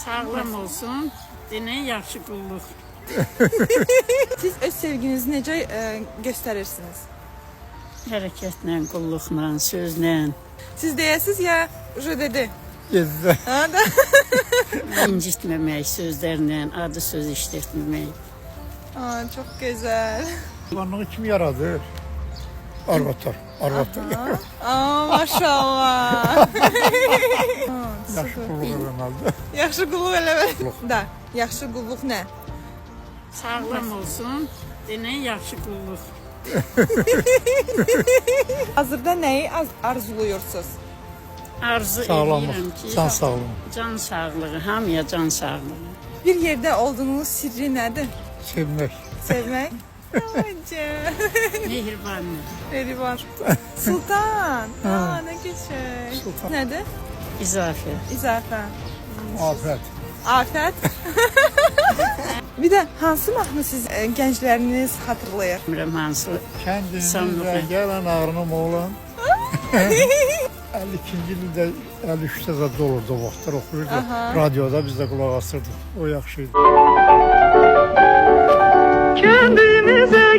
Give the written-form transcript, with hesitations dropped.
Sağlam olsun, dinə yaxşı qulluq. Siz öz sevginizi necə göstərirsiniz? Hərəkətlə, qulluqla, sözlə. Siz deyəsiz ya, je dedi. Gezdə. Ha da. İncitməmək, sözlərlə, adı söz işlətməmək. Aa, çok güzel. Qanlığı kim yaradır? Arvatlar. Aa, maşallah. Yaxşı qulluq eləməlidir. Yaxşı qulluq eləmək. Da, yaxşı qulluq nə? Sağlam olsun, dinə yaxşı qulluq. Hazırda nəyi arzuluyursunuz? Arzu Sağlamlıq, edirəm ki, can sağlığı. can sağlığı, hamıya can sağlığı. Bir yerdə olduğunuz sirri nədir? Sevmək. Sevmək. Ayca. Mehribanlıq, Veri var. Sultan. Aa, nə geçək. Sultan. Nədir? izafə. İzafə. Afət. Afət. Bir də hansı mahnı siz gəncləriniz xatırlayır? Bilmirəm hansı. Kəndimizdə Sandıqlı. gələn ağrınım oğlan. 52-ci ildə 53-də zad olurdu o vaxtlar oxuyurdu. Aha. Radioda biz də qulaq asırdıq. O yaxşı idi. Kendimize